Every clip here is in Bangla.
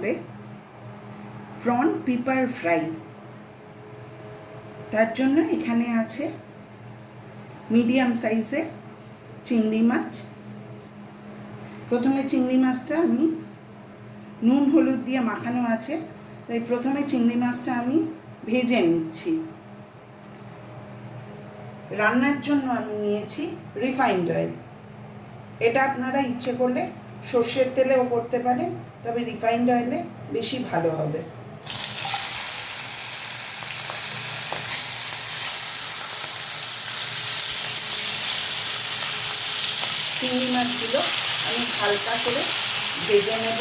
হবে প্রন পেপার ফ্রাই। তার জন্য এখানে আছে মিডিয়াম সাইজের চিংড়ি মাছ। প্রথমে চিংড়ি মাছটা আমি নুন হলুদ দিয়ে মাখানো আছে, তাই প্রথমে চিংড়ি মাছটা আমি ভেজে নিচ্ছি। রান্নার জন্য আমি নিয়েছি রিফাইন্ড অয়েল। এটা আপনারা ইচ্ছে করলে সর্ষের তেলেও করতে পারেন, তবে রিফাইন্ড অয়েলে বেশি ভালো হবে। চিংড়ি মাছগুলো আমি হালকা করে ভেজে নেব।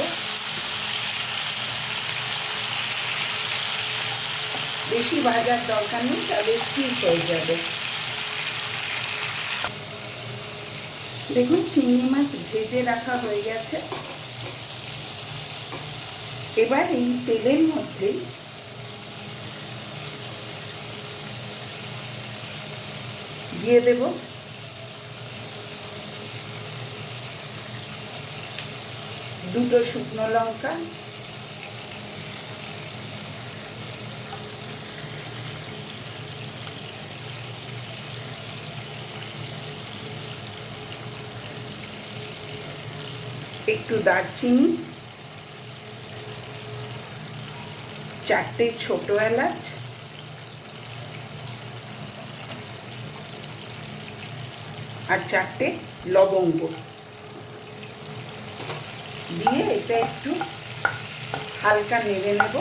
বেশি ভাজার দরকার নেই, তাহলে স্টিচ হয়ে যাবে। দেখুন চিংড়ি মাছ ভেজে রাখা হয়ে গেছে। এবার এই তেলের মধ্যেই দিয়ে দেব দুটো শুকনো লঙ্কা, একটু দারচিনি, 4টে ছোট এলাচ, আর 4টে লবঙ্গ দিয়ে এটা একটু হালকা নেড়ে নেব।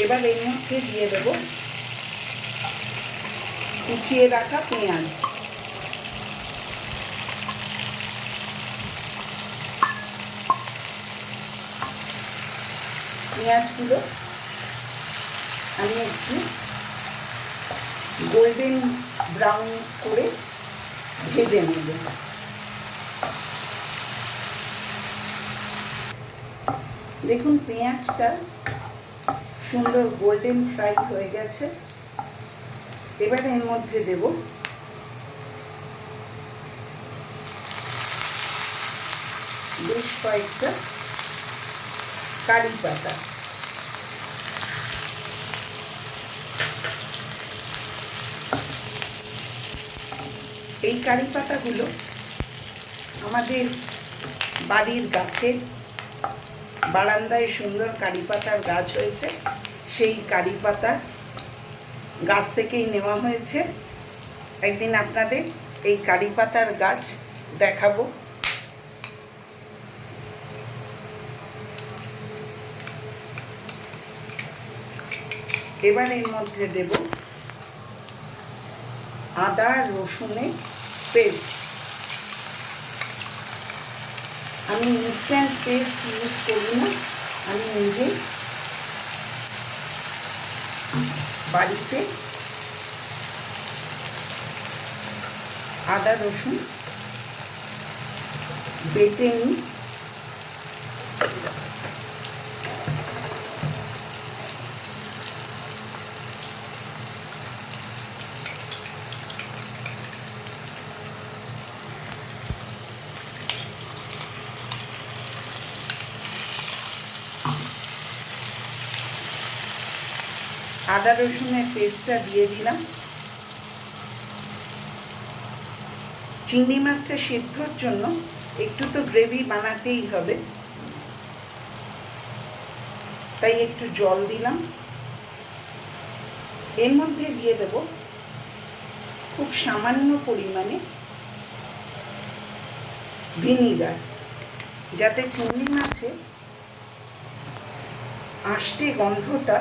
এবার এর মধ্যে দিয়ে দেব কুচিয়ে রাখা পেঁয়াজ। পেঁয়াজগুলো আমি একটু গোল্ডেন ব্রাউন করে ভেজে নেব। দেখুন পেঁয়াজটা সুন্দর গোল্ডেন ফ্রাই হয়ে গেছে। এবার এর মধ্যে দেব বেশ কয়েকটা কারি পাতা। এই কারি পাতাগুলো আমাদের বাড়ির গাছে বারান্দায় সুন্দর কারি পাতার গাছ হয়েছে, সেই কারি পাতা গাছ থেকেই নেওয়া হয়েছে। একদিন আপনাদের এই কারি পাতার গাছ দেখাবো। এবার এর মধ্যে দেব আদা রসুনের পেস্ট। আমি ইনস্ট্যান্ট পেস্ট ইউজ করি না, আমি নিজে বাড়িতে আদা রসুন বেটে নিই। আদা রসুনের পেস্টটা দিয়ে দিলাম। চিংড়ি মাছটা সেদ্ধর জন্য একটু তো গ্রেভি বানাতেই হবে, তাই একটু জল দিলাম। এর মধ্যে দিয়ে দেব খুব সামান্য পরিমাণে ভিনিগার, যাতে চিংড়ি মাছে আষ্টে গন্ধটা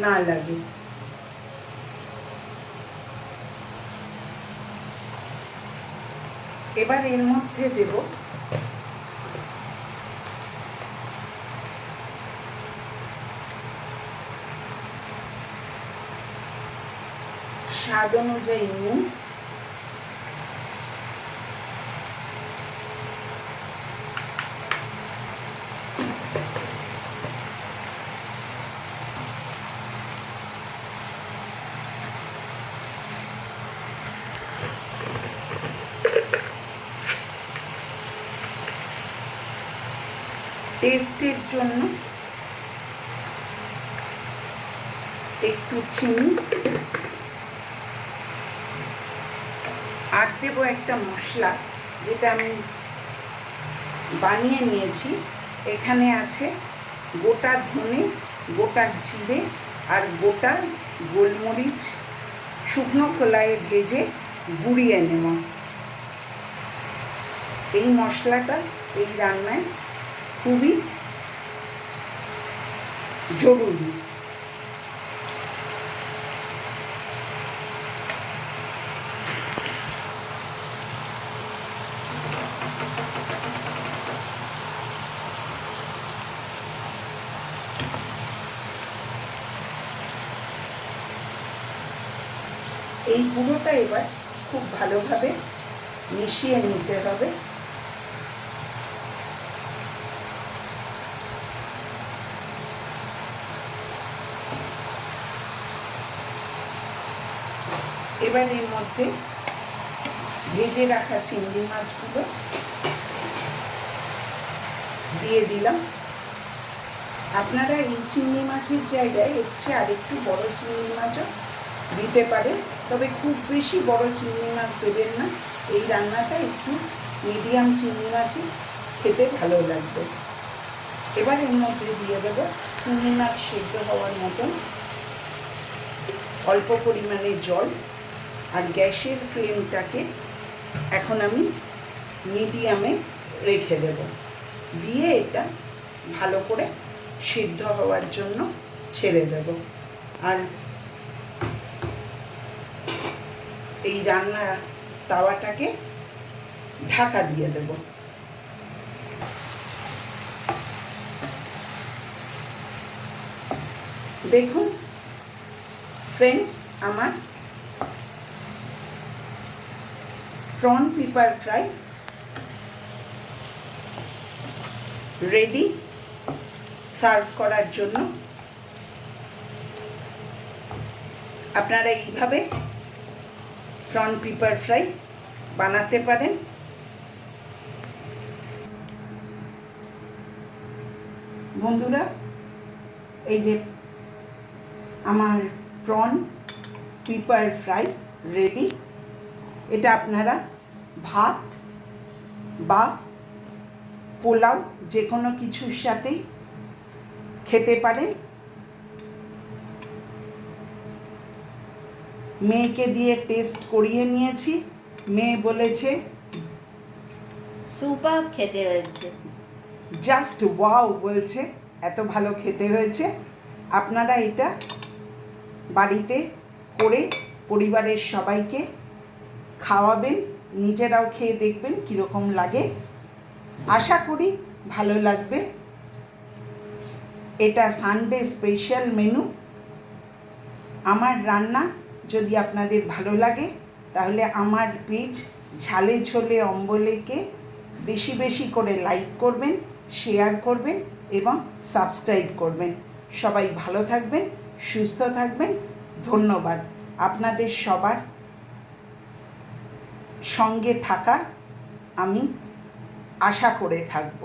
না লাগে। এবার এর মধ্যে দেব স্বাদ অনুযায়ী নুন, টেস্টের জন্য একটু চিনি আর দেবো একটা মশলা যেটা আমি বানিয়ে নিয়েছি। এখানে আছে গোটা ধনে, গোটা জিরে আর গোটা গোলমরিচ শুকনো খোলায় ভেজে গুঁড়িয়ে নেব। এই মশলাটা এই রান্নায় খুবই জরুরি। এই গুঁড়োটা এবার খুব ভালোভাবে মিশিয়ে নিতে হবে। এবার এর মধ্যে ভেজে রাখা চিংড়ি মাছগুলো দিয়ে দিলাম। আপনারা এই চিংড়ি মাছের জায়গায় এর চেয়ে আরেকটু বড় চিংড়ি মাছও দিতে পারেন, তবে খুব বেশি বড় চিংড়ি মাছ দেবেন না। এই রান্নাটা একটু মিডিয়াম চিংড়ি মাছই খেতে ভালো লাগবে। এবার এর মধ্যে দিয়ে দেবো চিংড়ি মাছ সেদ্ধ হওয়ার মতন অল্প পরিমাণে জল, আর গ্যাসের ফ্লেমটাকে এখন আমি মিডিয়ামে রেখে দেব। দিয়ে এটা ভালো করে সিদ্ধ হওয়ার জন্য ছেড়ে দেব। আর এই রান্না তাওয়াটাকে ঢাকা দিয়ে দেব। দেখুন ফ্রেন্ডস, আমার prawn paper fry ready serve করার জন্য। আপনারা এইভাবে প্রন পেপার ফ্রাই বানাতে পারেন। বন্ধুরা, এই যে আমার প্রন পেপার ফ্রাই রেডি। এটা আপনারা ভাত বা পোলাও যে কোনো কিছুর সাথেই খেতে পারেন। মেয়েকে দিয়ে টেস্ট করিয়ে নিয়েছি, মেয়ে বলেছে সুপার খেতে হয়েছে, জাস্ট ওয়াও বলছে, এত ভালো খেতে হয়েছে। আপনারা এটা বাড়িতে করে পরিবারের সবাইকে খাওয়াবেন, নিজেরাও খেয়ে দেখবেন কীরকম লাগে। আশা করি ভালো লাগবে। এটা সানডে স্পেশাল মেনু। আমার রান্না যদি আপনাদের ভালো লাগে তাহলে আমার পেজ ঝালে ঝোলে অম্বলেকে বেশি বেশি করে লাইক করবেন, শেয়ার করবেন এবং সাবস্ক্রাইব করবেন। সবাই ভালো থাকবেন, সুস্থ থাকবেন। ধন্যবাদ। আপনাদের সবার সঙ্গে থাকা আমি আশা করে থাকব।